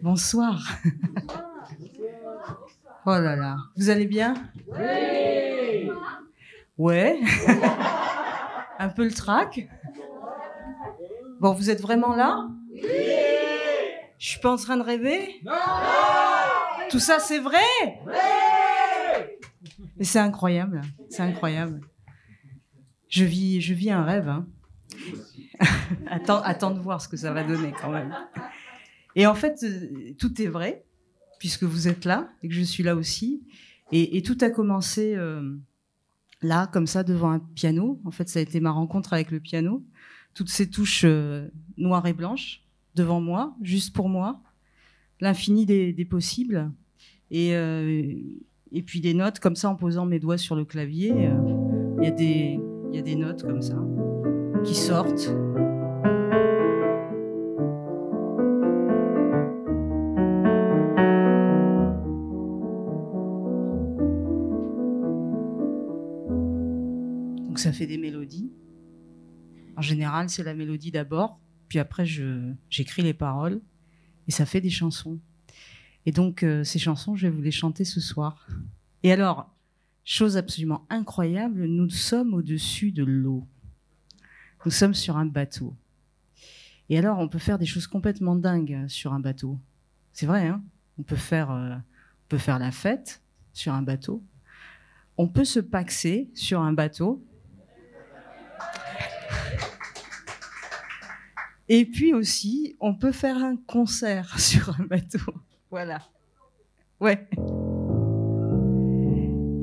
Bonsoir. Oh là là, vous allez bien? Oui. Ouais. Un peu le trac. Bon, vous êtes vraiment là? Oui. Je suis pas en train de rêver? Non. Tout ça, c'est vrai? Oui. Mais c'est incroyable, c'est incroyable. Je vis un rêve. Hein. Attends de voir ce que ça va donner quand même. Et en fait, tout est vrai, puisque vous êtes là et que je suis là aussi. Et tout a commencé là, comme ça, devant un piano. En fait, ça a été ma rencontre avec le piano. Toutes ces touches noires et blanches devant moi, juste pour moi. L'infini des possibles. Et puis des notes comme ça, en posant mes doigts sur le clavier. Il y a des notes comme ça qui sortent. Donc ça fait des mélodies. En général, c'est la mélodie d'abord, puis après j'écris les paroles et ça fait des chansons. Et donc ces chansons, je vais vous les chanter ce soir. Et alors, chose absolument incroyable, nous sommes au-dessus de l'eau. Nous sommes sur un bateau. Et alors, on peut faire des choses complètement dingues sur un bateau. C'est vrai, hein? On peut faire la fête sur un bateau. On peut se paxer sur un bateau. Et puis aussi, on peut faire un concert sur un bateau. Voilà. Ouais.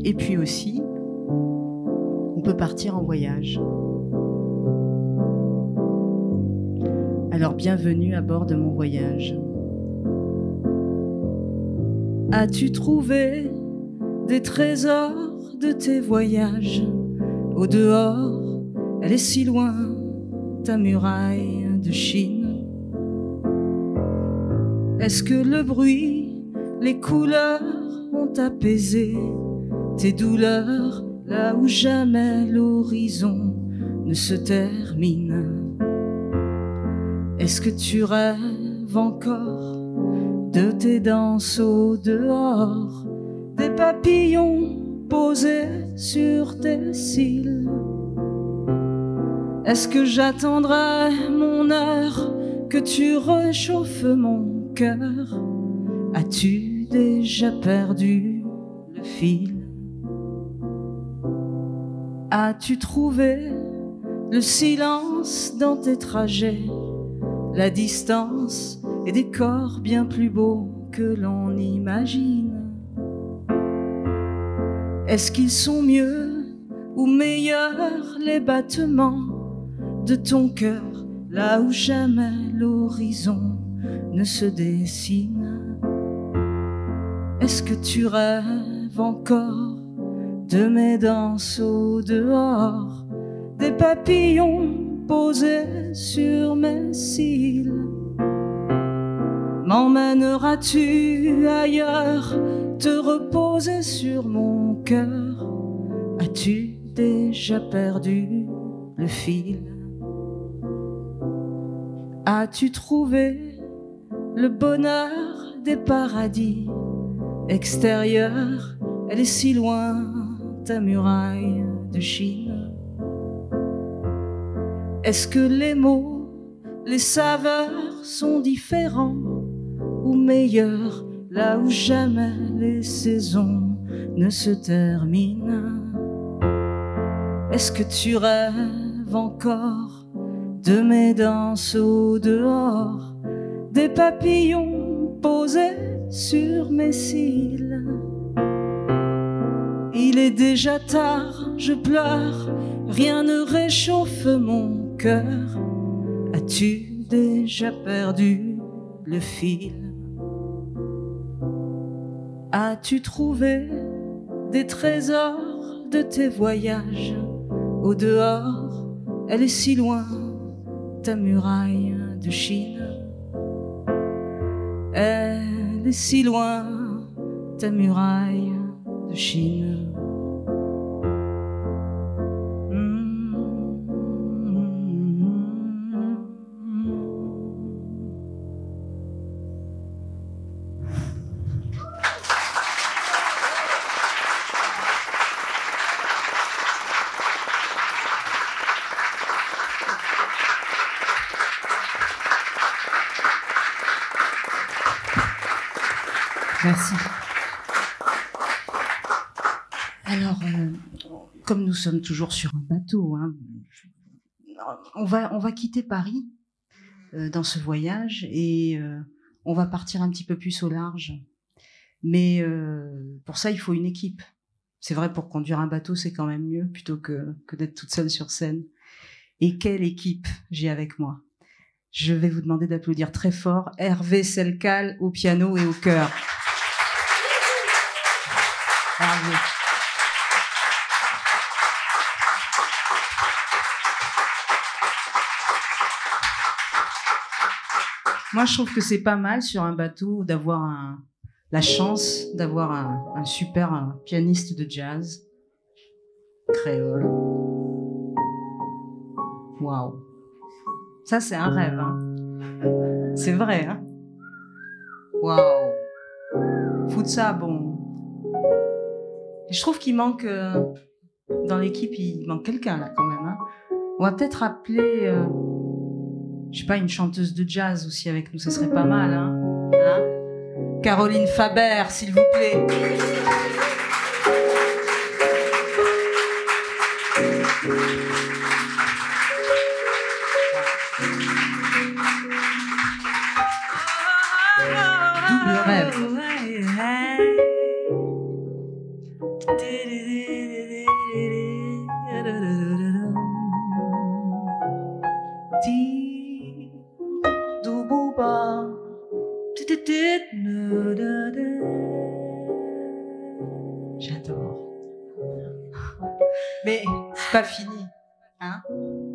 Et puis aussi, on peut partir en voyage. Alors, bienvenue à bord de mon voyage. As-tu trouvé des trésors de tes voyages? Au dehors, elle est si loin, ta muraille de Chine. Est-ce que le bruit, les couleurs ont apaisé tes douleurs là où jamais l'horizon ne se termine? Est-ce que tu rêves encore de tes danses au dehors, des papillons posés sur tes cils? Est-ce que j'attendrai mon heure, que tu réchauffes mon cœur? As-tu déjà perdu le fil? As-tu trouvé le silence dans tes trajets, la distance et des corps bien plus beaux que l'on imagine? Est-ce qu'ils sont mieux ou meilleurs les battements de ton cœur, là où jamais l'horizon ne se dessine? Est-ce que tu rêves encore de mes danses au dehors, des papillons posés sur mes cils? M'emmèneras-tu ailleurs, te reposer sur mon cœur? As-tu déjà perdu le fil? As-tu trouvé le bonheur des paradis extérieurs? Elle est si loin, ta muraille de Chine. Est-ce que les mots, les saveurs sont différents ou meilleurs là où jamais les saisons ne se terminent? Est-ce que tu rêves encore de mes danses au dehors, des papillons posés sur mes cils? Il est déjà tard, je pleure, rien ne réchauffe mon cœur. As-tu déjà perdu le fil? As-tu trouvé des trésors de tes voyages? Au dehors, elle est si loin, ta muraille de Chine. Elle est si loin, ta muraille de Chine. Merci. Alors, comme nous sommes toujours sur un bateau, hein, on va quitter Paris dans ce voyage et on va partir un petit peu plus au large. Mais pour ça, il faut une équipe. C'est vrai, pour conduire un bateau, c'est quand même mieux plutôt que d'être toute seule sur scène. Et quelle équipe j'ai avec moi. Je vais vous demander d'applaudir très fort Hervé Selcal au piano et au chœur. Hervé. Moi, je trouve que c'est pas mal sur un bateau d'avoir la chance d'avoir un super pianiste de jazz créole. Waouh. Ça, c'est un rêve, hein. C'est vrai, hein. Waouh. Fout ça, bon. Et je trouve qu'il manque, dans l'équipe, il manque quelqu'un, là, quand même, hein. On va peut-être appeler, je sais pas, une chanteuse de jazz aussi avec nous, ça serait pas mal, hein. Caroline Faber, s'il vous plaît. Double rêve. J'adore. Mais c'est pas fini, hein?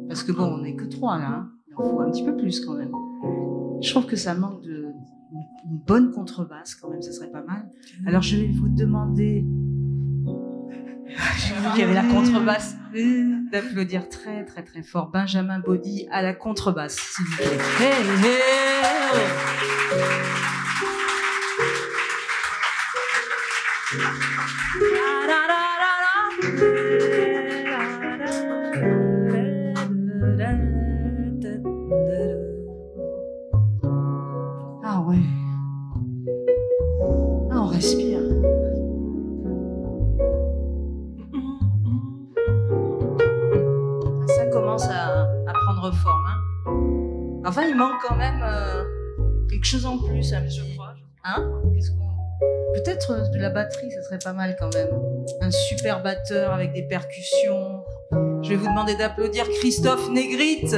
Parce que bon, on n'est que 3 là, hein. Il en faut un petit peu plus quand même. Je trouve que ça manque une bonne contrebasse quand même, ça serait pas mal. Alors je vais vous demander, j'ai vu qu'il y avait la contrebasse, d'applaudir très très très fort Benjamin Baudy à la contrebasse, s'il vous plaît. Hey, hey, oh. Ah ouais. Ah, on respire. Ça commence à prendre forme, hein. Enfin, il manque quand même quelque chose en plus, un petit. Hein? Peut-être de la batterie, ça serait pas mal quand même. Un super batteur avec des percussions. Je vais vous demander d'applaudir Christophe Négrite.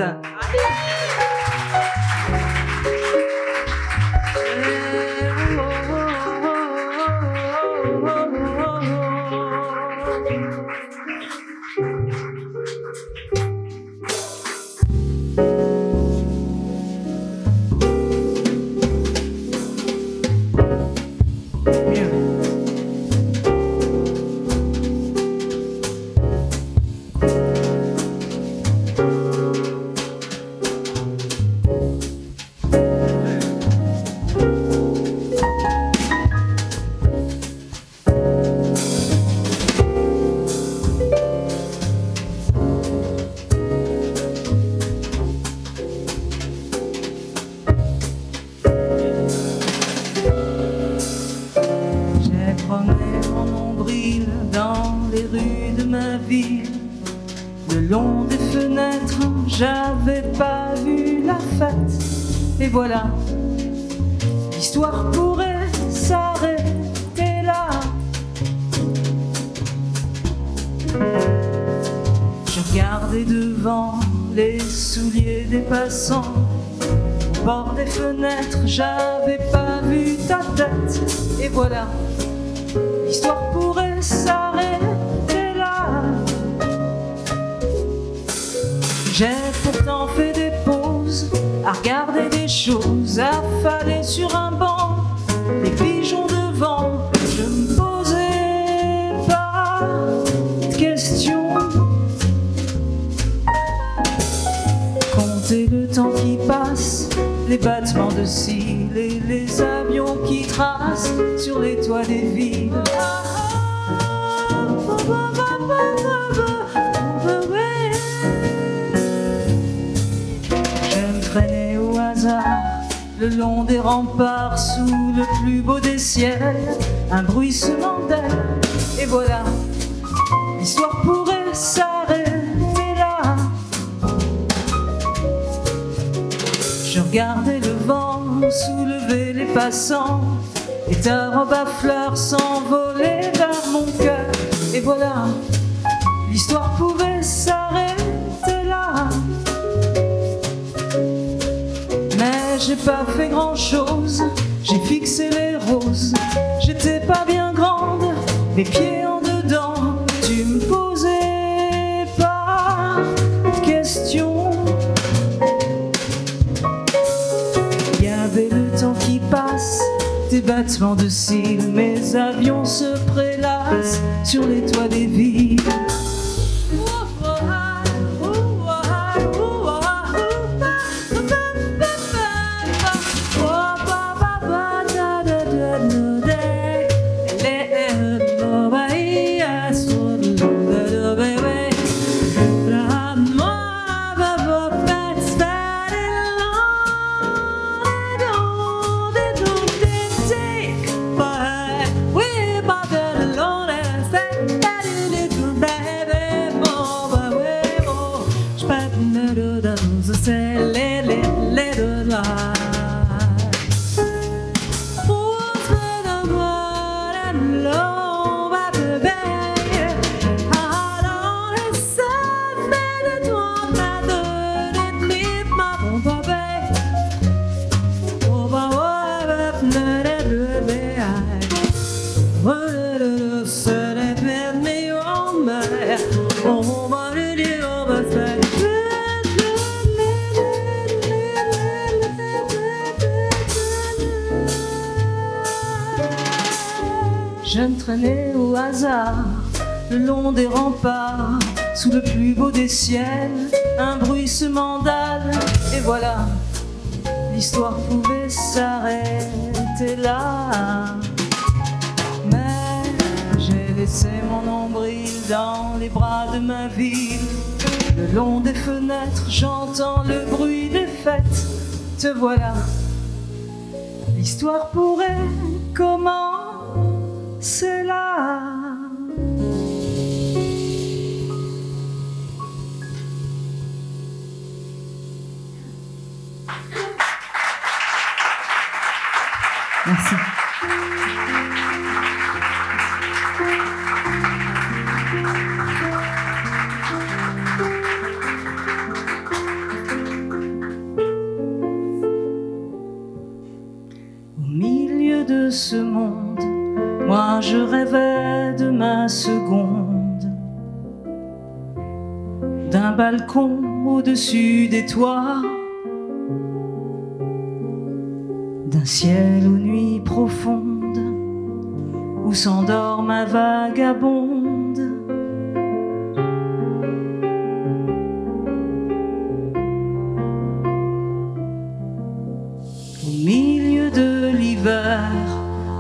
J'avais pas vu la fête, et voilà, l'histoire pourrait s'arrêter là. Je regardais devant les souliers des passants, au bord des fenêtres, j'avais pas vu ta tête, et voilà, l'histoire pourrait s'arrêter là. J'ai pourtant fait des pauses, à regarder des choses, affalées sur un banc, des pigeons devant. Je me posais pas de questions. Compter le temps qui passe, les battements de cils et les avions qui tracent sur les toits des villes. le long des remparts, sous le plus beau des ciels, un bruissement d'ailes, et voilà, l'histoire pourrait s'arrêter là. Je regardais le vent soulever les passants, et ta robe à fleurs s'envoler vers mon cœur, et voilà, l'histoire pouvait s'arrêter là. Mais j'ai pas fait grand chose, j'ai fixé les roses. J'étais pas bien grande, les pieds en dedans. Tu me posais pas de questions. Il y avait le temps qui passe, des battements de cils. Mes avions se prélassent sur les toits des villes. Je me traînais au hasard le long des remparts, sous le plus beau des ciels, un bruissement d'âles, et voilà, l'histoire pouvait s'arrêter là. Mais j'ai laissé mon nombril dans les bras de ma ville. Le long des fenêtres, j'entends le bruit des fêtes. Te voilà, l'histoire pourrait commencer là. Merci. Au milieu de ce monde, moi je rêvais de ma seconde, d'un balcon au-dessus des toits, d'un ciel aux nuits profondes où s'endort ma vagabonde. Au milieu de l'hiver,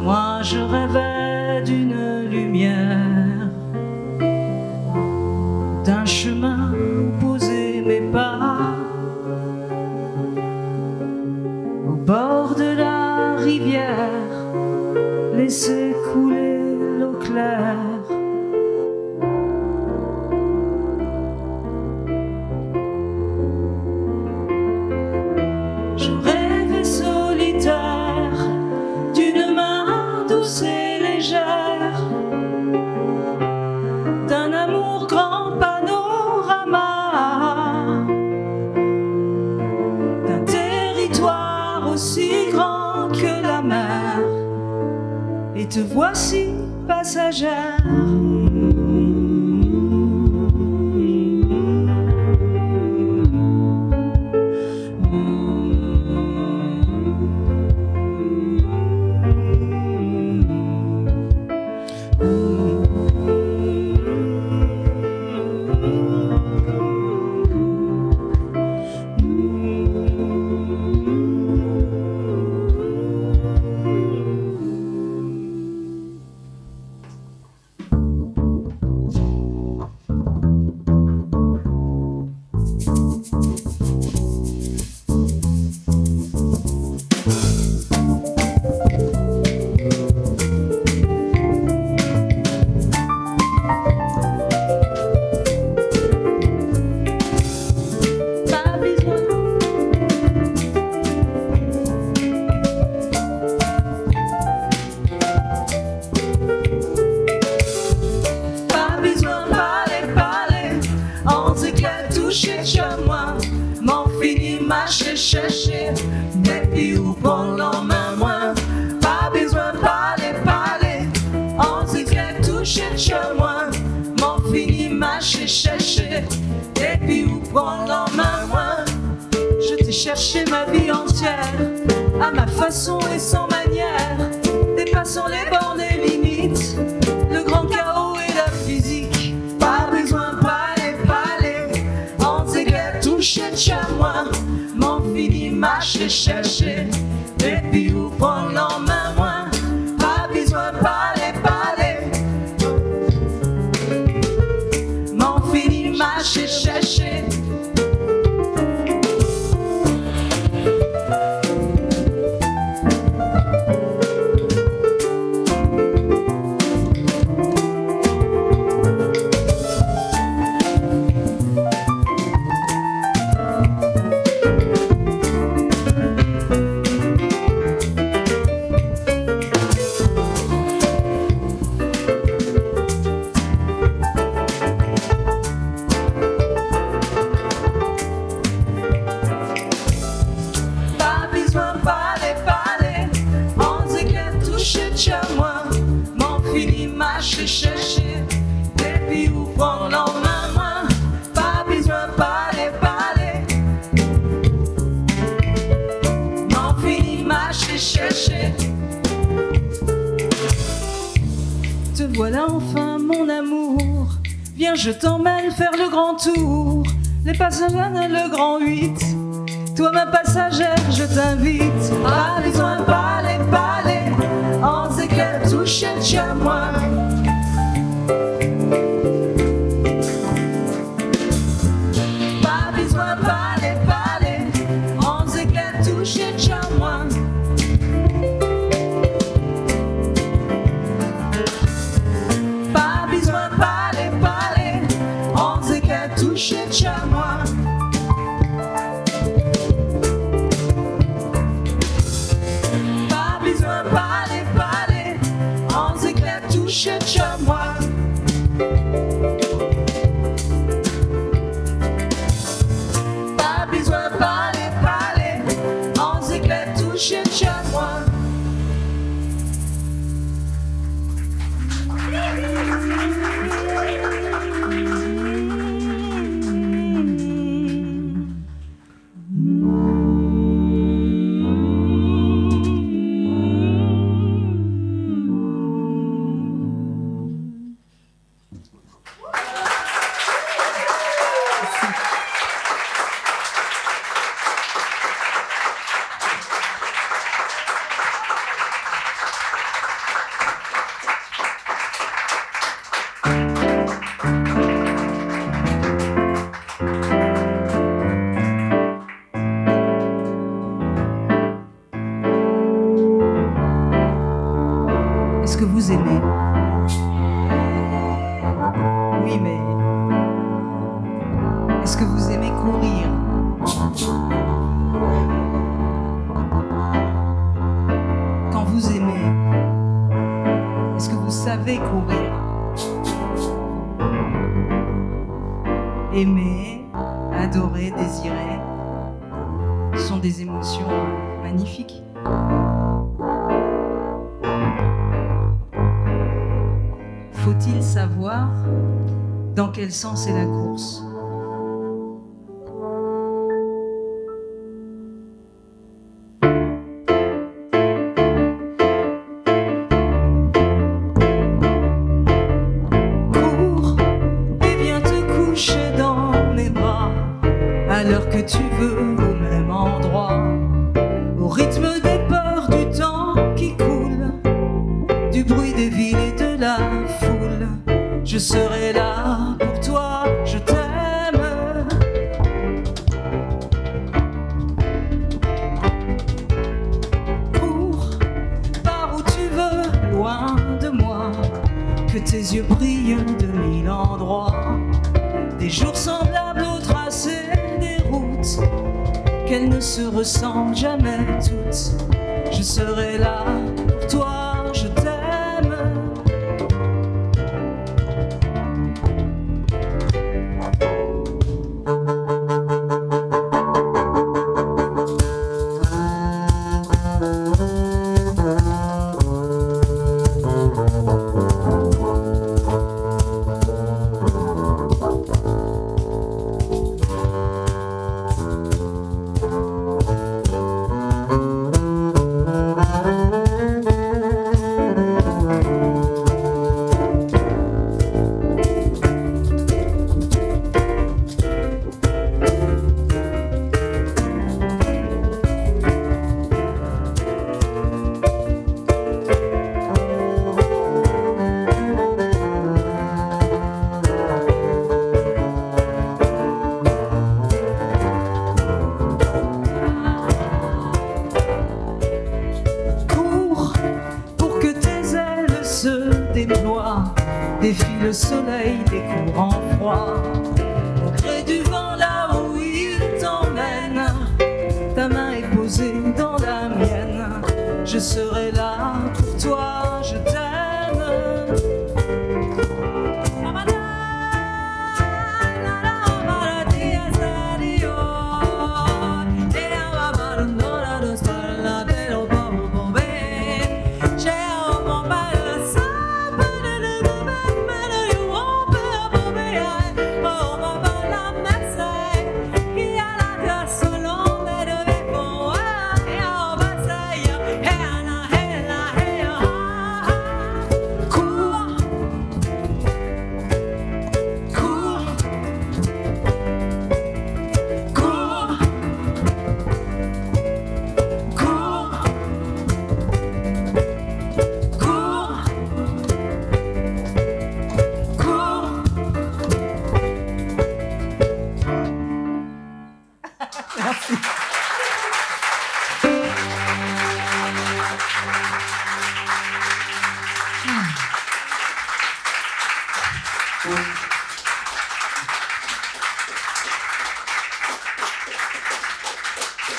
moi je rêvais d'une lumière, d'un chemin où poser mes pas, au bord de la rivière, laisser couler l'eau claire. Je rêvais solitaire d'une main douce et légère, d'un amour grand panorama, d'un territoire aussi grand que la mer. Et te voici passagère. chercher, et puis ou pendant ma main. Pas besoin de parler, on dit que tout cherche moi. M'en fini, marcher, chercher, et puis ou pendant ma main. Je t'ai cherché ma vie entière, à ma façon et sans manière, dépassant les bornes et limites, le grand chaos et la physique. Pas besoin de parler, on dit que tout cherche à moi. M'en fini, marcher, chercher, et puis ou pendant ma main. Pas besoin de parler, m'en fini, marcher, chercher. Te voilà enfin mon amour, viens je t'emmène faire le grand tour, les passagers le grand 8. Toi ma passagère je t'invite, pas besoin de parler, on sait qu'elle touche à moi. Pas besoin de parler, on sait qu'elle touche à moi. Pas besoin de parler, on sait qu'elle touche à moi. Pas besoin de parler, on sait qu'elle touche à moi. Pas besoin de parler, on sait qu'elle touche à moi. Est-ce que vous aimez? Oui, mais est-ce que vous aimez courir? Quand vous aimez, est-ce que vous savez courir? Aimer, adorer, désirer sont des émotions magnifiques. Faut-il savoir dans quel sens est la course? Cours et viens te coucher dans mes bras à l'heure que tu veux, au même endroit, au rythme des peurs du temps qui coule, du bruit des villes et de la foule. Je serai là pour toi, je t'aime. Cours par où tu veux, loin de moi, que tes yeux brillent de mille endroits. Des jours semblables au tracé des routes, qu'elles ne se ressemblent jamais toutes. Je serai là pour toi, je t'aime. défie le soleil des courants froids. Au gré du vent là où il t'emmène, ta main est posée dans la mienne. Je serai là pour toi, je t'aime.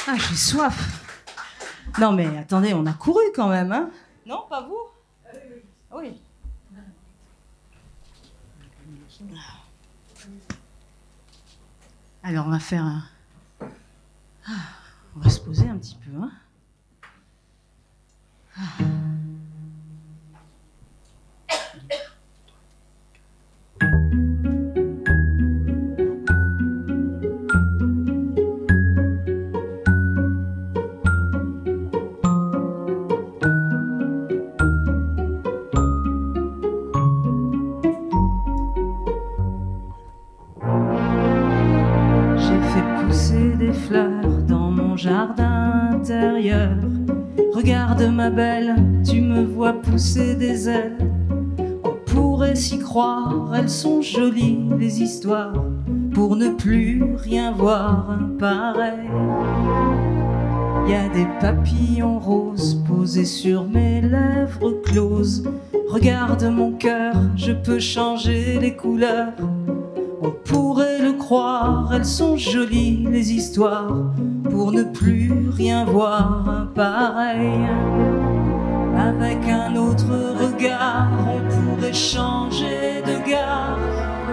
Ah, j'ai soif. Non, mais attendez, on a couru quand même, hein? Non, pas vous? Oui. Alors, on va faire un... on va se poser un petit peu, hein? Jardin intérieur, regarde ma belle, tu me vois pousser des ailes. On pourrait s'y croire, elles sont jolies les histoires, pour ne plus rien voir pareil. Y a des papillons roses posés sur mes lèvres closes. Regarde mon cœur, je peux changer les couleurs. On pourrait le croire, elles sont jolies les histoires, pour ne plus rien voir pareil. Avec un autre regard, on pourrait changer de gare,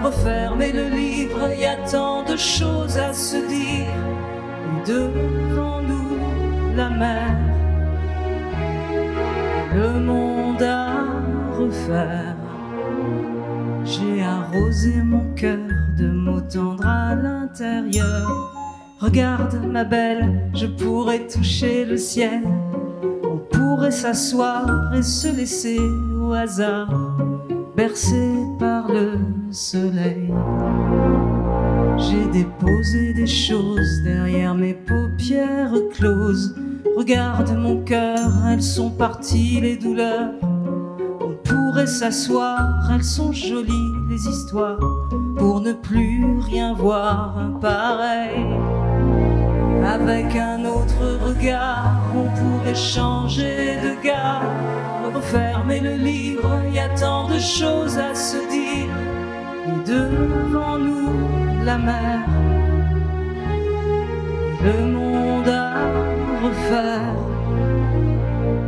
refermer le livre, y a tant de choses à se dire. Et devant nous, la mer, le monde à refaire. J'ai arrosé mon cœur de mots tendres à l'intérieur. Regarde ma belle, je pourrais toucher le ciel. On pourrait s'asseoir et se laisser au hasard, bercé par le soleil. J'ai déposé des choses derrière mes paupières closes. Regarde mon cœur, elles sont parties les douleurs. On pourrait s'asseoir, elles sont jolies les histoires, pour ne plus rien voir pareil. Avec un autre regard, on pourrait changer de gare, refermer le livre, y a tant de choses à se dire. Et devant nous, la mer, le monde à refaire.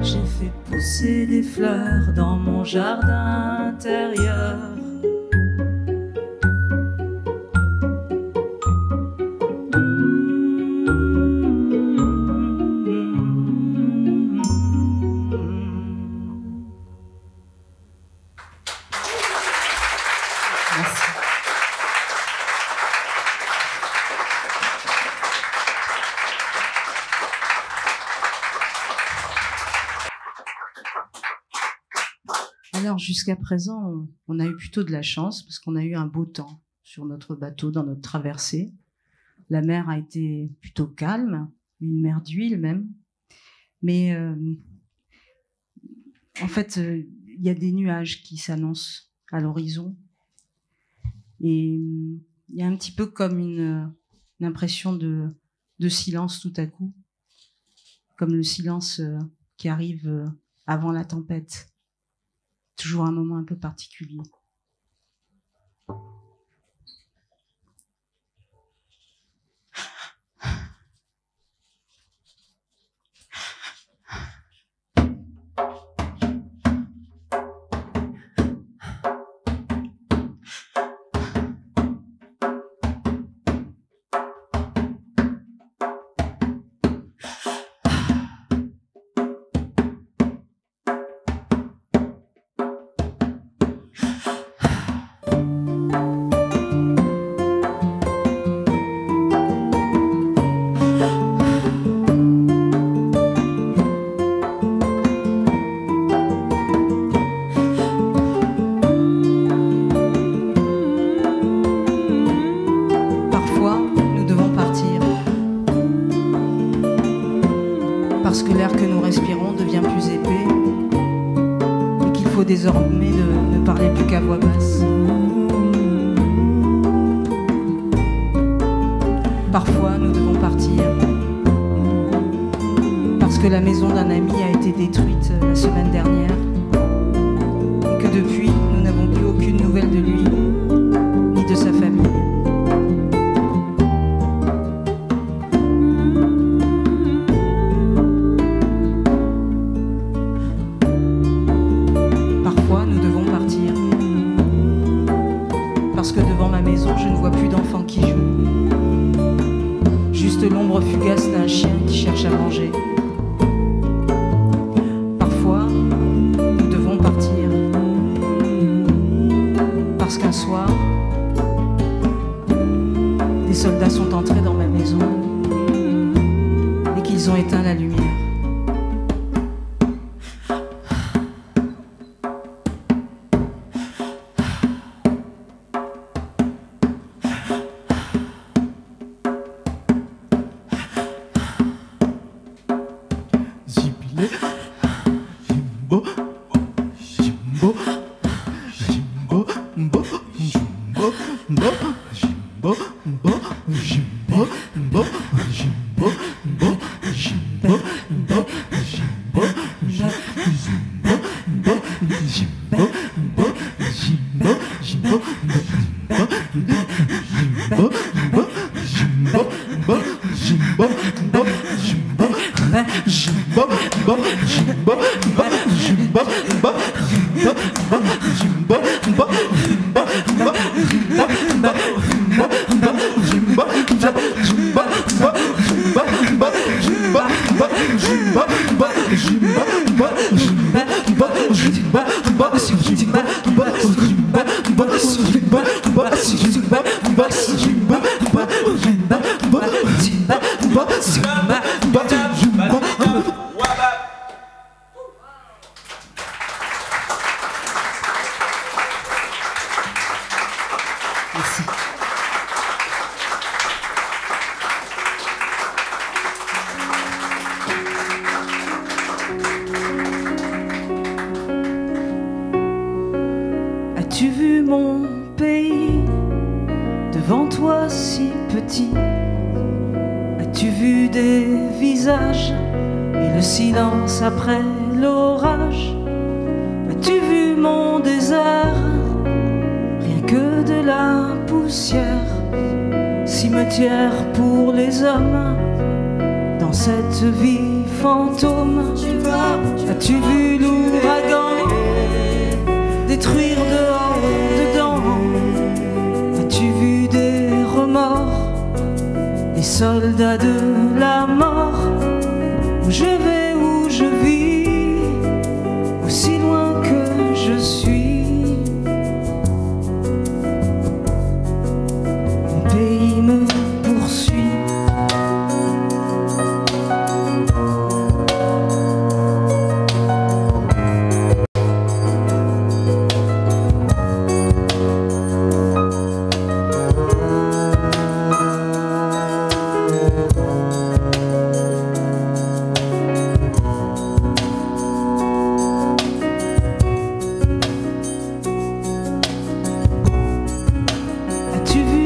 J'ai fait pousser des fleurs dans mon jardin intérieur. Alors jusqu'à présent, on a eu plutôt de la chance parce qu'on a eu un beau temps sur notre bateau, dans notre traversée. La mer a été plutôt calme, une mer d'huile même. Mais en fait, il y a des nuages qui s'annoncent à l'horizon. Et il y a un petit peu comme une impression de silence tout à coup, comme le silence qui arrive avant la tempête. Toujours un moment un peu particulier. faut désormais ne parler plus qu'à voix basse. Parfois, nous devons partir parce que la maison d'un ami a été détruite la semaine dernière et que depuis, nous n'avons plus aucune nouvelle de lui ni de sa famille. Parfois, nous devons partir parce que devant ma maison, je ne vois plus d'enfants qui jouent. Juste l'ombre fugace d'un chien qui cherche à manger. Parfois, nous devons partir parce qu'un soir, des soldats sont entrés dans ma maison et qu'ils ont éteint la lumière. As-tu vu mon pays devant toi si petit? As-tu vu des visages et le silence après l'orage? As-tu vu mon désert, rien que de la poussière, cimetière pour les hommes dans cette vie fantôme? As-tu vu l'ouragan détruire dehors, dedans? As-tu vu des remords, les soldats de la mort? Où je vais, où je vis, aussi loin que je suis, mon pays me poursuit.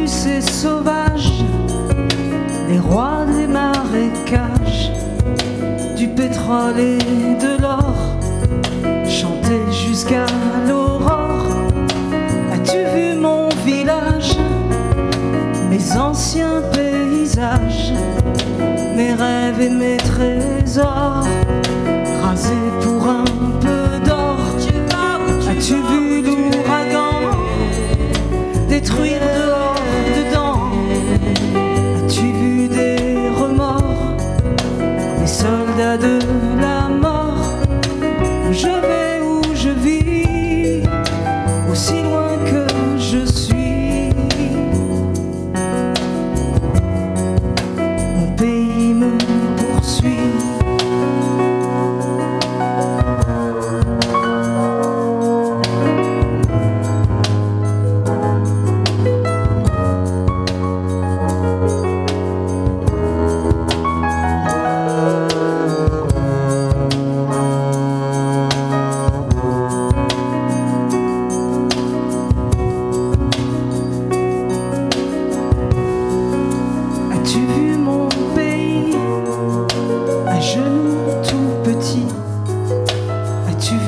Ces sauvages, les rois des marécages, du pétrole et de l'or, chanter jusqu'à l'aurore? As-tu vu mon village, mes anciens paysages, mes rêves et mes trésors, rasés pour un peu d'or? As-tu vu l'ouragan détruire dehors, dedans? As-tu vu des remords, les soldats de la mort? Où je vais, où je vis, aussi loin que je suis, mon pays me poursuit.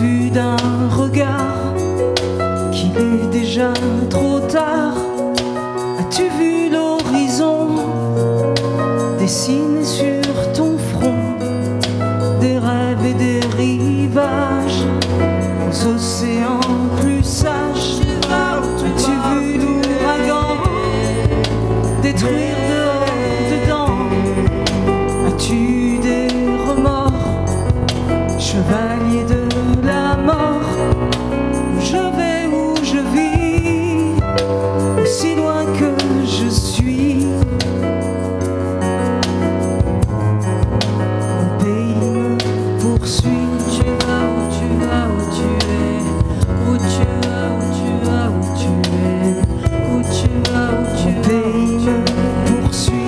vu d'un regard qu'il est déjà trop tard? As-tu vu l'horizon dessiner sur ton front des rêves et des rivages aux océans plus sages? As-tu vu l'ouragan détruire dehors, dedans? As-tu des remords, chevalier de la mort? Où je vais, où je vis, aussi loin que je suis, mon pays me poursuit. Tu vas où tu vas, où tu es, où tu vas, où tu vas, où tu es, où tu vas, où tu vas, pays me poursuit.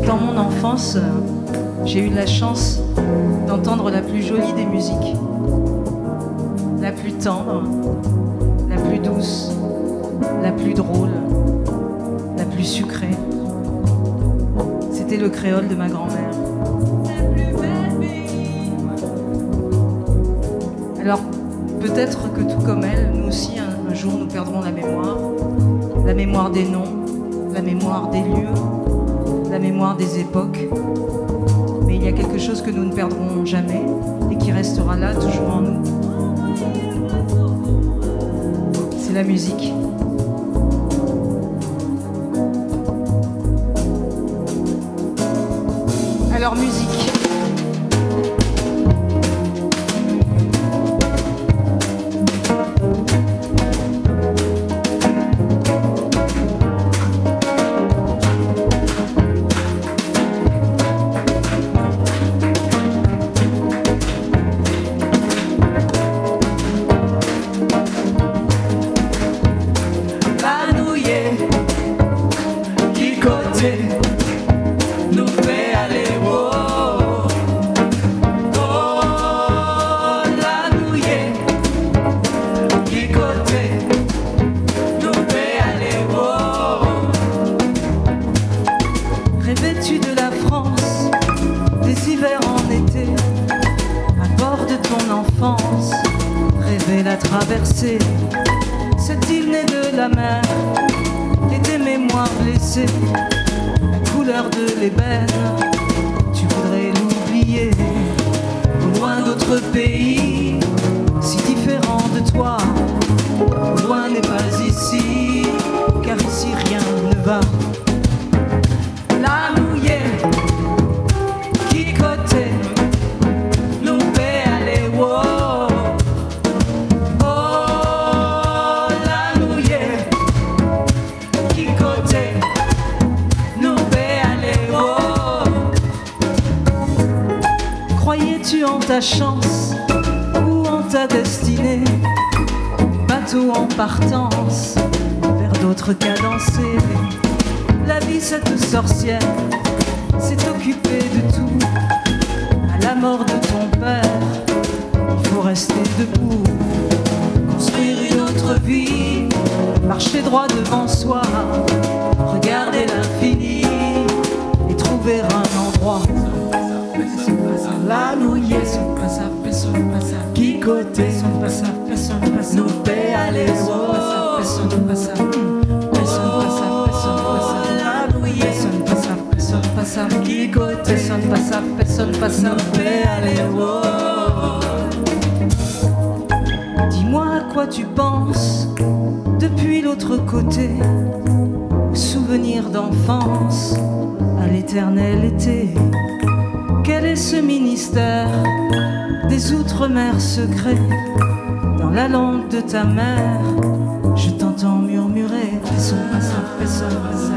Dans mon enfance, j'ai eu la chance d'entendre la plus jolie des musiques, la plus tendre, la plus douce, la plus drôle, la plus sucrée. C'était le créole de ma grand-mère. Alors, peut-être que tout comme elle, nous aussi, un jour, nous perdrons la mémoire des noms, la mémoire des lieux, la mémoire des époques. Mais il y a quelque chose que nous ne perdrons jamais et qui restera là, toujours en nous. C'est la musique. Alors, musique. Rêvais-tu de la France, des hivers en été, à bord de ton enfance, rêvais la traversée, cette île née de la mer et des mémoires blessées, la couleur de l'ébène, tu voudrais l'oublier, au loin d'autres pays, si différents de toi, au loin n'est pas ici, car ici rien ne va. La mouillée, qui côté, nous fait aller, wow. Oh, la mouillée, qui côté, nous fait aller, wow. Croyais-tu en ta chance ou en ta destinée? Bateau en partance, vers d'autres cadencés. La vie, cette sorcière, s'est occupée de tout. À la mort de ton père, il faut rester debout. droit devant soi, regarder l'infini et trouver un endroit. La nouille, qui côté, nous paie aller qui côté, nous paie aller. Dis-moi à quoi tu penses depuis l'autre côté, aux souvenirs d'enfance, à l'éternel été. Quel est ce ministère des outre-mer secrets? Dans la langue de ta mère, je t'entends murmurer. Personne pas ça, personne pas ça,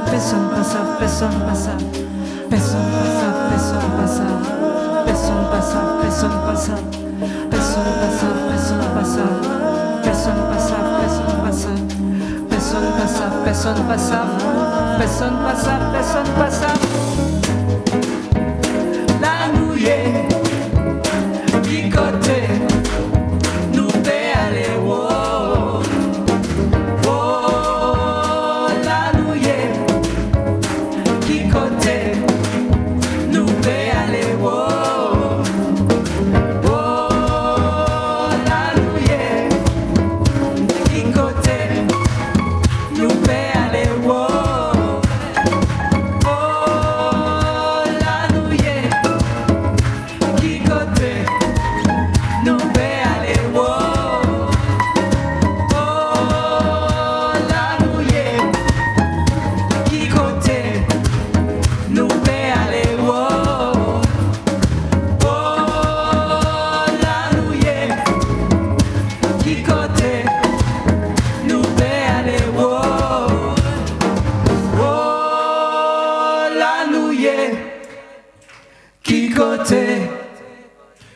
personne pas ça, personne pas ça, personne pas ça, personne pas ça, personne pas ça, personne pas ça, personne pas ça, personne pas ça, personne pas ça, personne pas ça, personne pas ça, personne pas ça, personne pas ça, personne pas ça. La nouillée, picoté, nous paie aller, oh, oh, la nouillée, picoté, nous paie aller, oh, oh, la nouillée, picoté, nous paie aller, oh.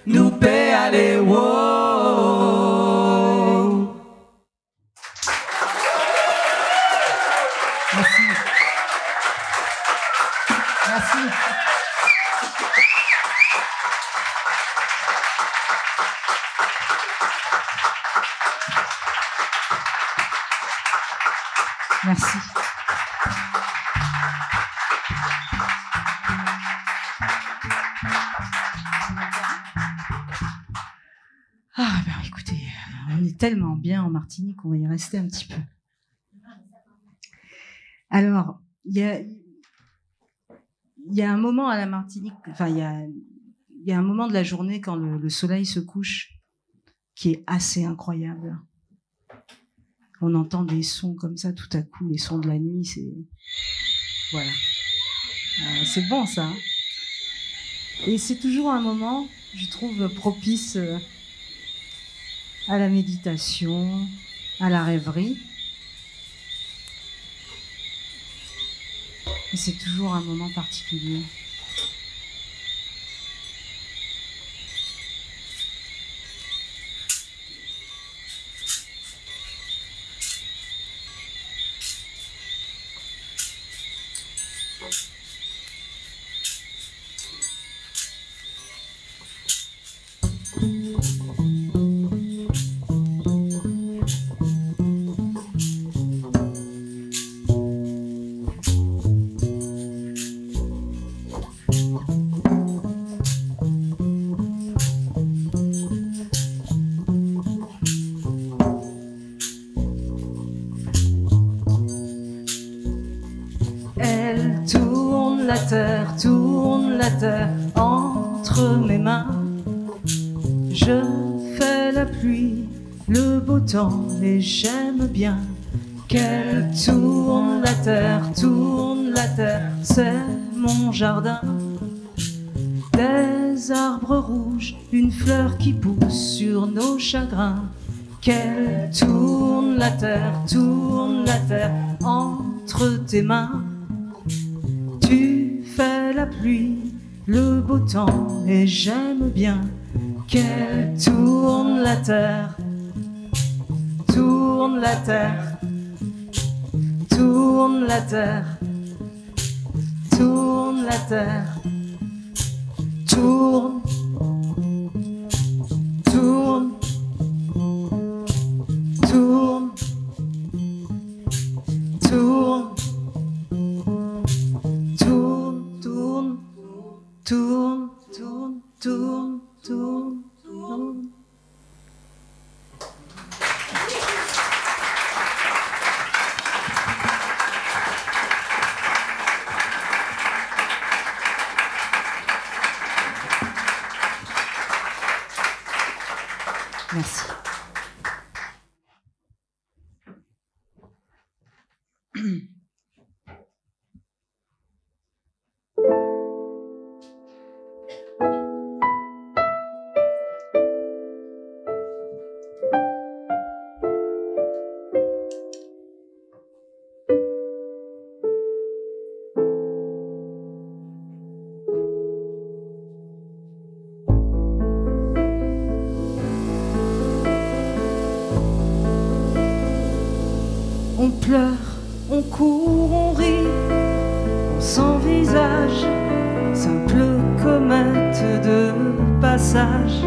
Nous paie aller, wow. Merci. Merci. Merci. Ah ben écoutez, on est tellement bien en Martinique qu'on va y rester un petit peu. Alors, il y a un moment à la Martinique, enfin il y a un moment de la journée quand le soleil se couche qui est assez incroyable. On entend des sons comme ça tout à coup, les sons de la nuit, c'est voilà, c'est bon ça. Hein, et c'est toujours un moment, je trouve, propice à la méditation, à la rêverie. Et c'est toujours un moment particulier. Tourne la terre entre mes mains. Je fais la pluie, le beau temps et j'aime bien qu'elle tourne la terre, c'est mon jardin. Des arbres rouges, une fleur qui pousse sur nos chagrins. Qu'elle tourne la terre entre tes mains. Tu fais la pluie, le beau temps et j'aime bien qu'elle tourne la terre, tourne la terre, tourne la terre, tourne la terre, tourne, tourne, tourne, pleure, on court, on rit, on s'envisage, simple comète de passage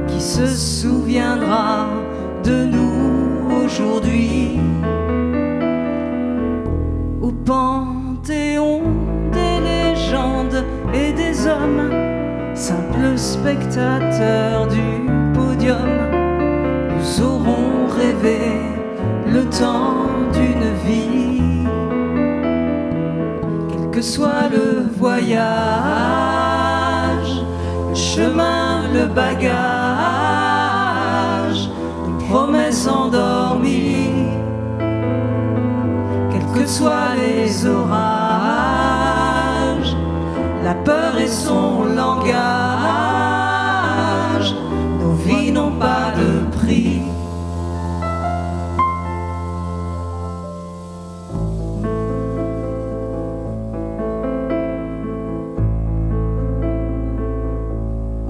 qui se souviendra de nous aujourd'hui. Au panthéon des légendes et des hommes, simples spectateurs du podium, nous aurons rêvé le temps d'une vie. Quel que soit le voyage, le chemin, le bagage, une promesse endormie. Quels que soient les orages, la peur et son langage, nos vies n'ont pas de prix.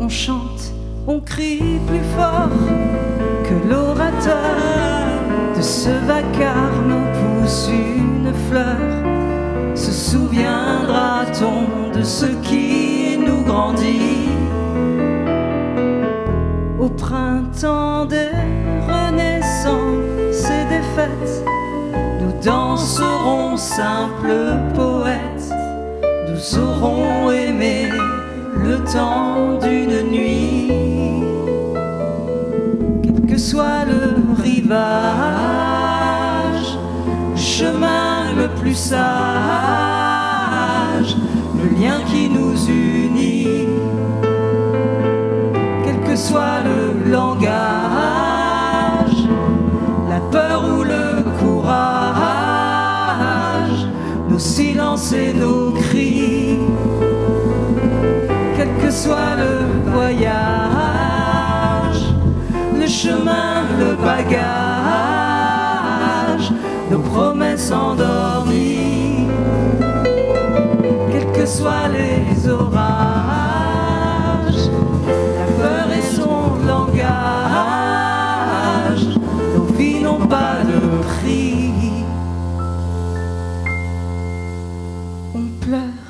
On chante, on crie plus fort que l'orateur. De ce vacarme pousse une fleur. Se souviendra-t-on de ce qui nous grandit? Au printemps des renaissances et des fêtes, nous danserons simples poètes. Nous aurons aimé le temps d'une nuit. Quel que soit le rivage, le chemin le plus sage, le lien qui nous unit. Quel que soit le langage, la peur ou le courage, nos silences et nos cris. Quel que soit le voyage, le chemin, le bagage, nos promesses endormies. Quels que soient les orages, la peur et son langage, nos vies n'ont pas de prix. On pleure,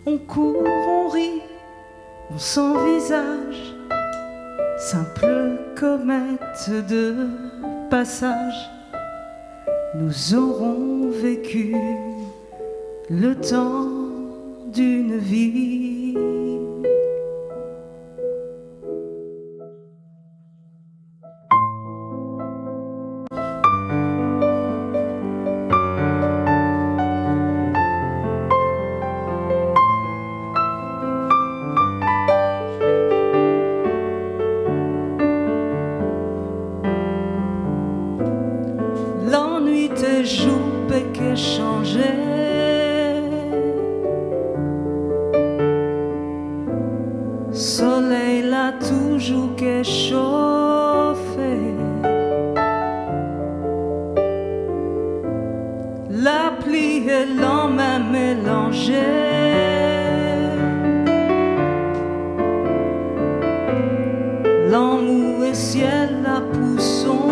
on court, on rit, on s'envisage, simple comète de passage. Nous aurons vécu le temps d'une vie. L'ennui te joue et que changer. Soleil là toujours que chauffer. La pluie et l'emmène mélangés. L'amour et ciel là pour songer.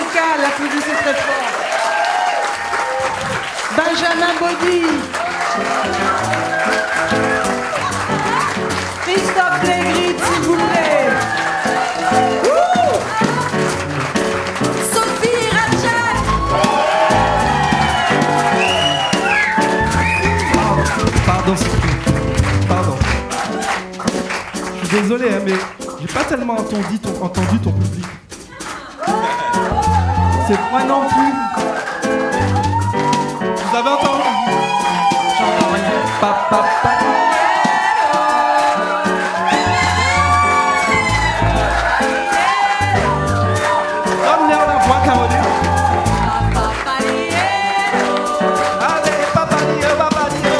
Selka, l'applaudissez très fort. Benjamin Baudy. Christophe Legrit, s'il vous plaît. Sophie Ratchet. Pardon, Sophie. Pardon. Je suis désolé, hein, mais j'ai pas tellement entendu ton public. C'est moi non plus. Vous avez entendu? J'entends rien. Pa, pa, pa. Donne-leur la voix, Caroline. Allez, papadio, papadio.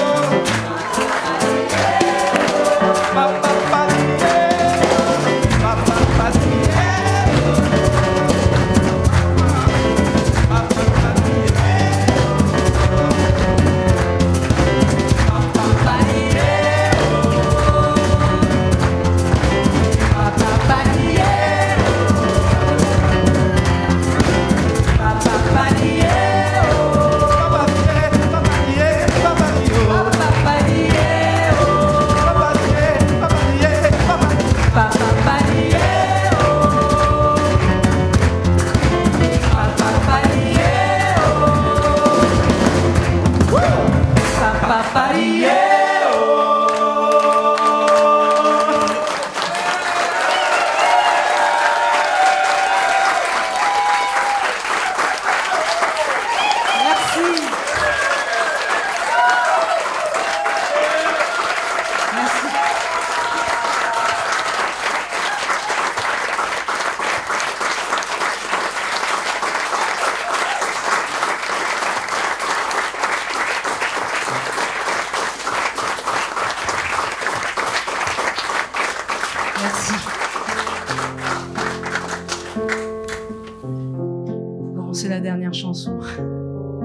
C'est la dernière chanson.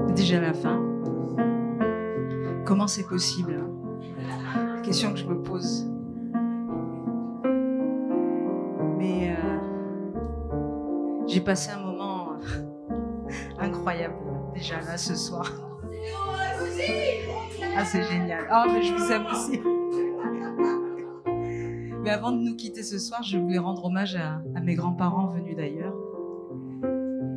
C'est déjà la fin. Comment c'est possible, hein? Question que je me pose. Mais j'ai passé un moment incroyable déjà là ce soir. Ah, c'est génial. Oh, mais je vous aime aussi. Mais avant de nous quitter ce soir, je voulais rendre hommage à mes grands-parents venus d'ailleurs.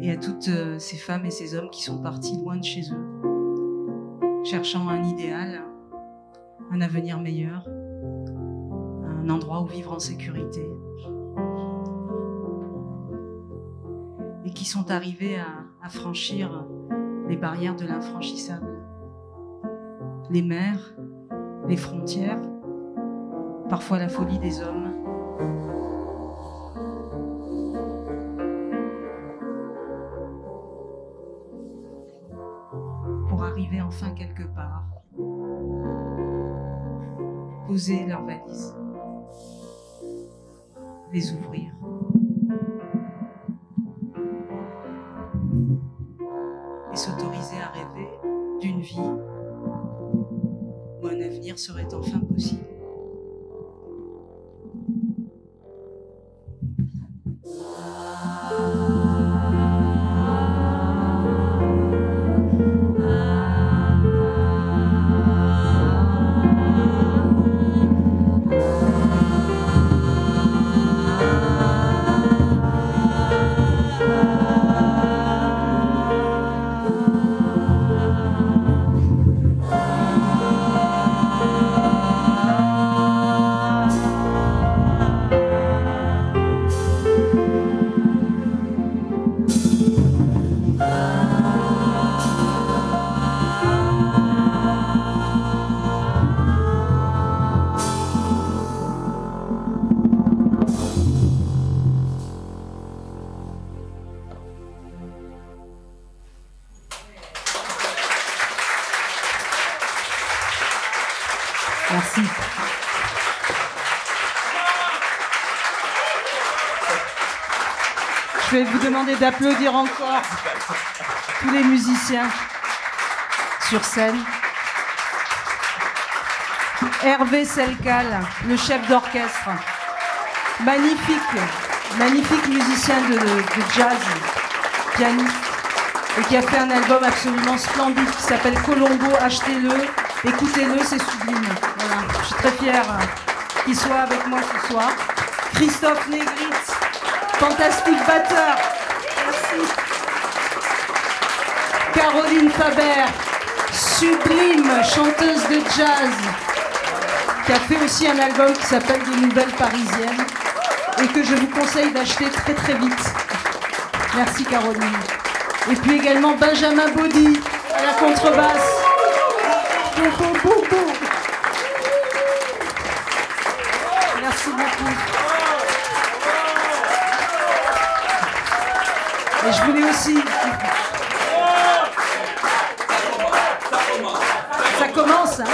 Et à toutes ces femmes et ces hommes qui sont partis loin de chez eux, cherchant un idéal, un avenir meilleur, un endroit où vivre en sécurité. Et qui sont arrivés à franchir les barrières de l'infranchissable. Les mers, les frontières, parfois la folie des hommes. Arriver enfin quelque part, poser leurs valises, les ouvrir. Et s'autoriser à rêver d'une vie où un avenir serait enfin possible. Merci. Je vais vous demander d'applaudir encore tous les musiciens sur scène. Hervé Selkal, le chef d'orchestre. Magnifique musicien de jazz. pianiste, et qui a fait un album absolument splendide qui s'appelle Colombo. Achetez-le, écoutez-le, c'est sublime. Voilà. Je suis très fière qu'il soit avec moi ce soir. Christophe Negritz, fantastique batteur. Merci. Caroline Faber, sublime chanteuse de jazz, qui a fait aussi un album qui s'appelle Des Nouvelles Parisiennes et que je vous conseille d'acheter très très vite. Merci Caroline. Et puis également Benjamin Baudy à la contrebasse. Merci beaucoup. Et je voulais aussi... Ça commence, hein.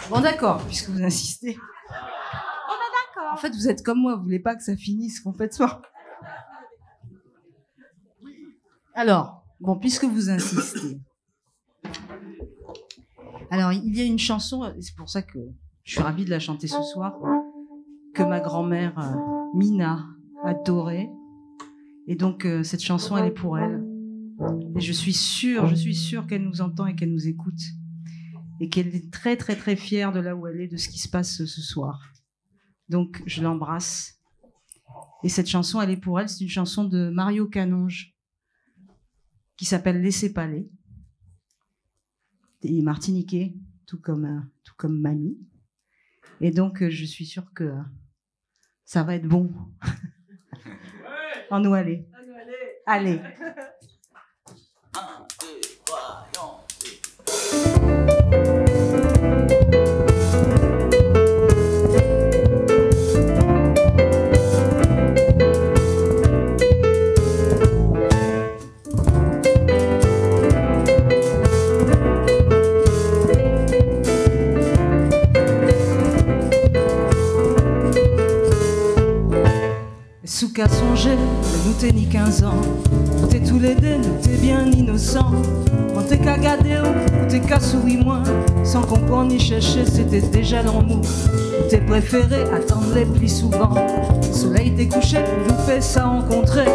Bon d'accord, puisque vous insistez. En fait, vous êtes comme moi, vous voulez pas que ça finisse complètement. Alors, bon, puisque vous insistez. Alors, il y a une chanson, et c'est pour ça que je suis ravie de la chanter ce soir, que ma grand-mère Mina adorait. Et donc, cette chanson, elle est pour elle. Et je suis sûre qu'elle nous entend et qu'elle nous écoute. Et qu'elle est très, très, très fière de là où elle est, de ce qui se passe ce soir. Donc, je l'embrasse. Et cette chanson, elle est pour elle. C'est une chanson de Mario Canonge qui s'appelle Laissez parler. Il est martiniquais, tout comme mamie. Et donc, je suis sûre que ça va être bon. En nous aller. Allez. 1, 2, 3, non. Sous qu'à songer, nous t'es ni 15 ans. Nous t'es tous les deux, nous t'es bien innocents. On t'est qu'à garder ou t'es qu'à sourire moins. Sans comprendre ni chercher, c'était déjà l'amour. T'es préféré attendre les pluies souvent. Soleil t'est couché, nous fait ça rencontrer.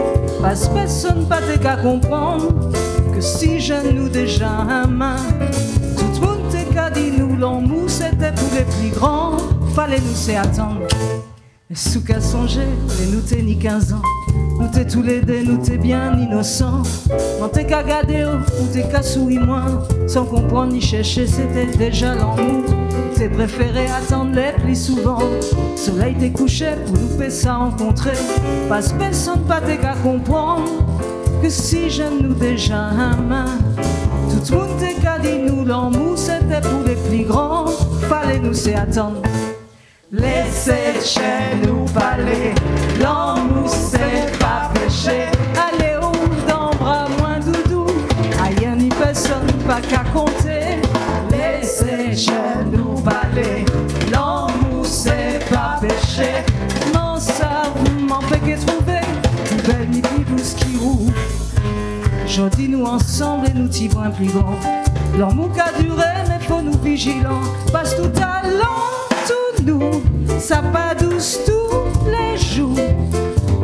Passe personne pas t'es qu'à comprendre que si jeune nous déjà un main. Tout le monde t'es qu'à dire nous l'amour c'était pour les plus grands. Fallait nous c'est attendre. Mais sous qu'à songer, et nous t'es ni 15 ans. Nous t'es tous les deux, nous t'es bien innocents. On t'es qu'à garder ou t'es qu'à sourire moins. Sans comprendre ni chercher, c'était déjà l'amour. T'es préféré attendre les pluies souvent. Soleil t'est couché pour nous faire ça rencontrer. Passe personne pas t'es qu'à comprendre que si j'aime nous déjà un main. Tout le monde t'es qu'à dire nous l'amour c'était pour les plus grands. Fallait nous c'est attendre. Laissez chez nous parler, l'amour c'est pas péché. Allez où dans bras moins doudou, aïe ni personne pas qu'à compter. Laissez chez nous parler, l'amour c'est pas péché. Non ça vous m'en fait qu'est trouver, une belle ni plus douce qui roule. Aujourd'hui nous ensemble et nous t'y voyons plus grand. L'amour qu'a duré mais faut nous vigilants. Passe tout à l'an. Nous, ça pas douce tous les jours.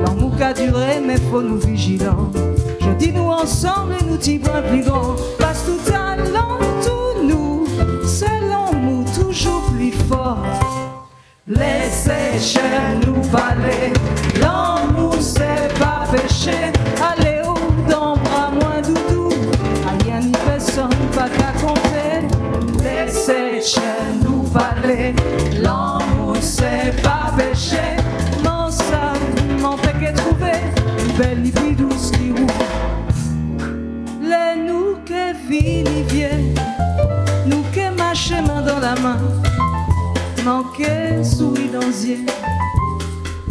L'amour qu'a duré, mais faut nous vigilants. Je dis nous ensemble et nous t'y voyons plus grand. Passe tout à l'an, tout nous, c'est l'amour toujours plus fort. Laissez chez nous parler, l'amour c'est pas péché. Allez où dans bras moins doudou, rien ni personne pas qu'à compter. Laissez chez nous parler, l'amour c'est pas péché. Non ça m'en fait qu'est trouver une belle vie douce qui roule. Les nous que vinivier, nous que marcher main dans la main. Non que souris dans yeux,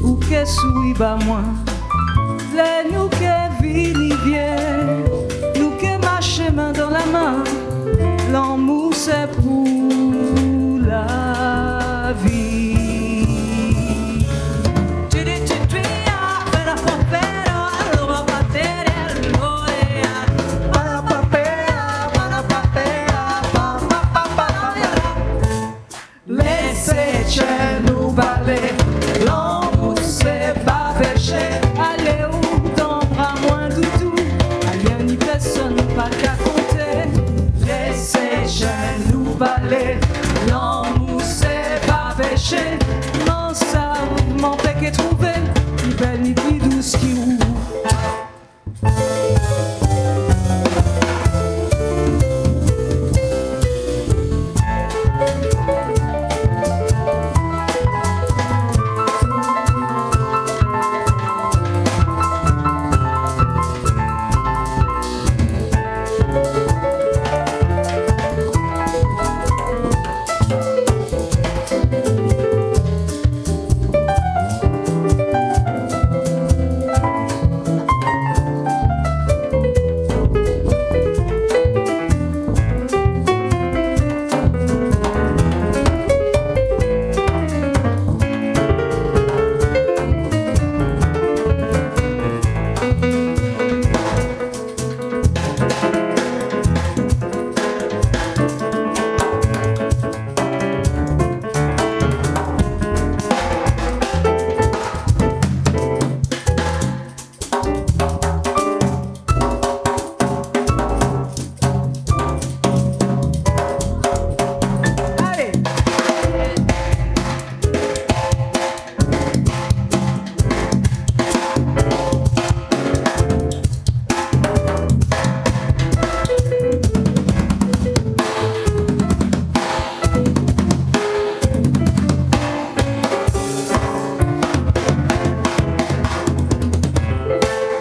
ou que souris bas moi. Les nous que vinivier, nous que marcher main dans la main. L'amour c'est pour la vie. ni belle ni plus douce qui roule.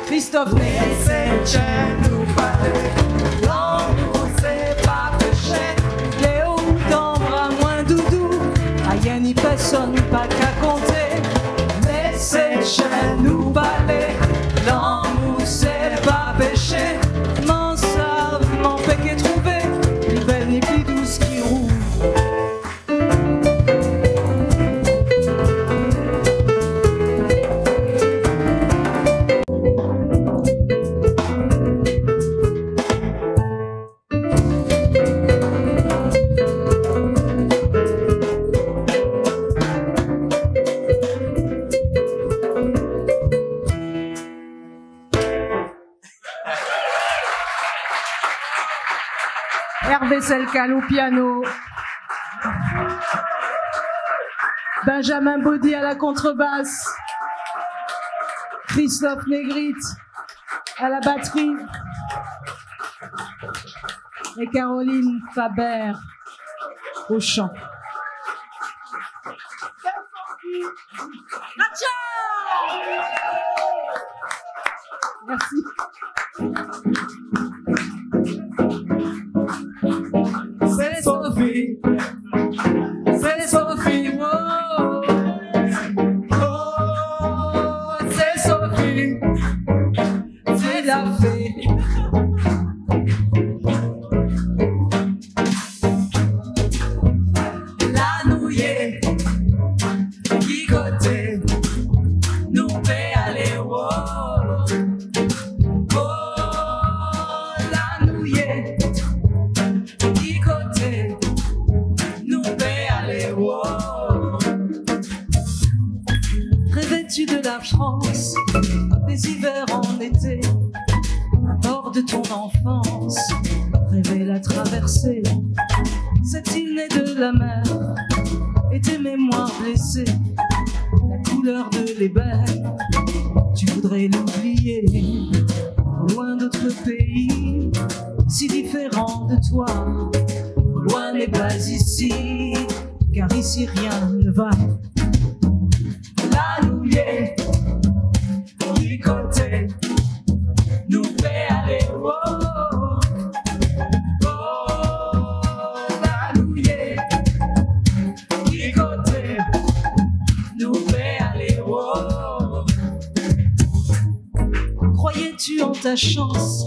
Christophe Négrite, nous parler, l'amour c'est pas péché, Léo t'embras moins doudou, rien n'y personne pas qu'à compter, laissez chez nous parler, l'amour c'est pas péché, m'en savent, m'en fait qu'est trouvé, ni belle ni plus douce qui roule. Hervé Selcal au piano, Benjamin Baudy à la contrebasse, Christophe Négrite à la batterie et Caroline Faber au chant. Merci. C'est Sophie, c'est Sophie, oh, oh, c'est Sophie, c'est la fée. La nouillée, qui côté, nous fait aller, oh, oh, la nouillée. Rêvais-tu de la France, des hivers en été, à bord de ton enfance, rêver la traversée, cette île née de la mer, et tes mémoires blessées, la couleur de l'ébène, tu voudrais l'oublier, loin d'autres pays, si différents de toi, loin n'est pas ici, car ici rien ne va. La nouillée, qui côté, nous fait aller, oh, oh, la nouillée, qui côté, nous fait aller, oh. Croyais-tu en ta chance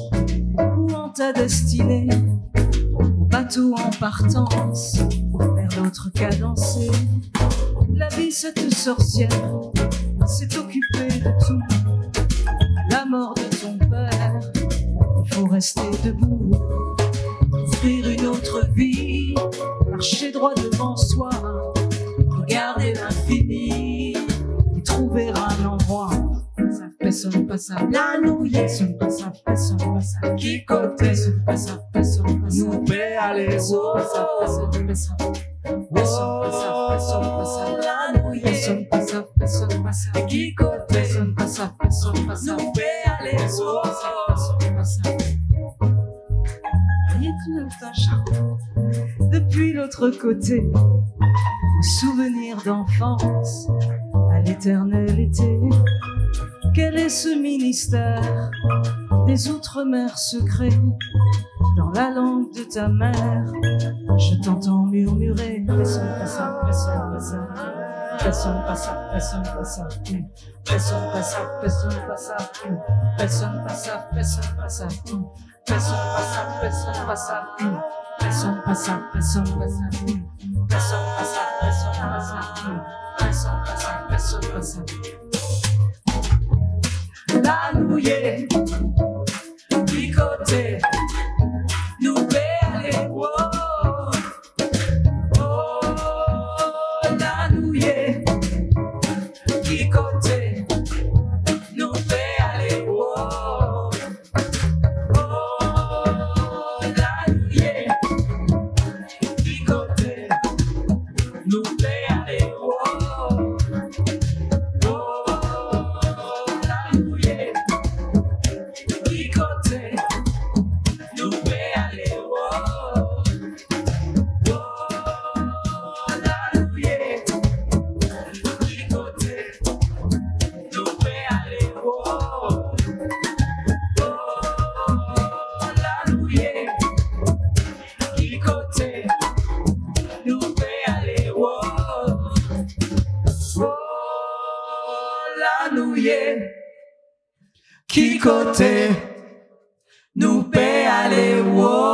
ou en ta destinée, bateau en partance, vers l'autre cadencé? La vie, cette sorcière, s'est occupée de tout. La mort de ton père, il faut rester debout. Offrir une autre vie, marcher droit devant soi, regarder l'infini et trouver un endroit. Ça personne pas ça, la nouille, personne pas ça, personne pas ça. Qui côté, personne pas ça, personne pas ça. Nous paie à les autres, ça, personne pas ça, personne pas ça. personne pas ça, personne pas ça, personne pas ça, Qui côté personne pas ça, personne pas ça, nous peut aller personne pas ça, personne pas ça. Et tout un charme depuis l'autre côté, souvenir d'enfance à l'éternel été. Quel est ce ministère des outre-mer secrets? Dans la langue de ta mère, je t'entends murmurer. Personne pas ça, personne pas ça, personne pas ça, personne pas ça, personne pas ça, personne pas ça, personne pas ça, personne pas ça, personne pas ça, personne pas ça, personne pas ça, personne pas ça, personne pas ça, personne pas ça, personne pas ça, personne pas ça. la nouillée, du côté, nous peut aller, oh, oh, la nouillée, du côté, nous peut aller, oh, oh, la nouillée, du côté, nous peut aller, oh. Qui côté nous peut aller, wow.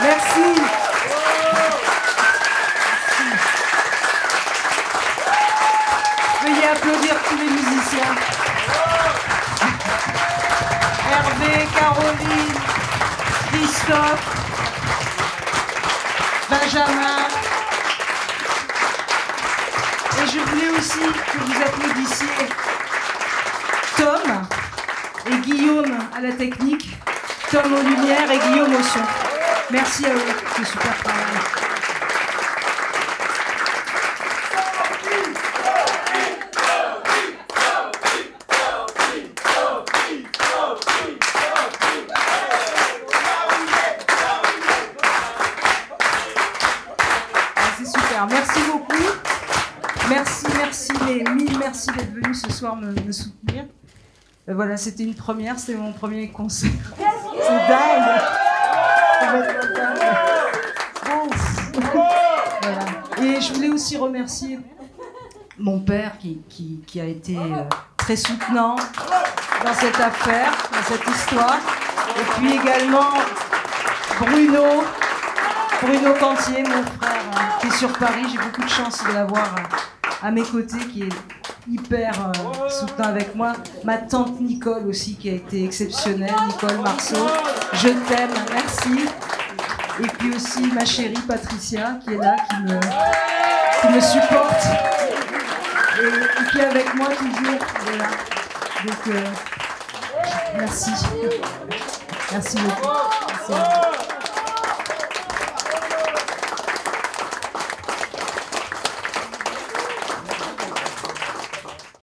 Merci. Veuillez applaudir tous les musiciens. Hervé, Caroline, Christophe, Benjamin. Et je voulais aussi que vous applaudissiez Tom et Guillaume à la technique, Tom aux lumières et Guillaume au son. Merci à eux, c'est super travail. C'est super, merci beaucoup. Merci, mais mille merci d'être venus ce soir me soutenir. Voilà, c'était une première, c'était mon premier concert. C'est dingue. Ça va être dingue. Bon. Voilà. Et je voulais aussi remercier mon père qui a été très soutenant dans cette affaire, dans cette histoire. Et puis également Bruno Cantier, mon frère, qui est sur Paris. J'ai beaucoup de chance de l'avoir à mes côtés, qui est hyper soutenant avec moi. Ma tante Nicole aussi, qui a été exceptionnelle, Nicole Marceau. Je t'aime, merci. Et puis aussi ma chérie Patricia, qui est là, qui me supporte. Et qui est avec moi toujours. Voilà. Donc, merci. Merci beaucoup. Merci.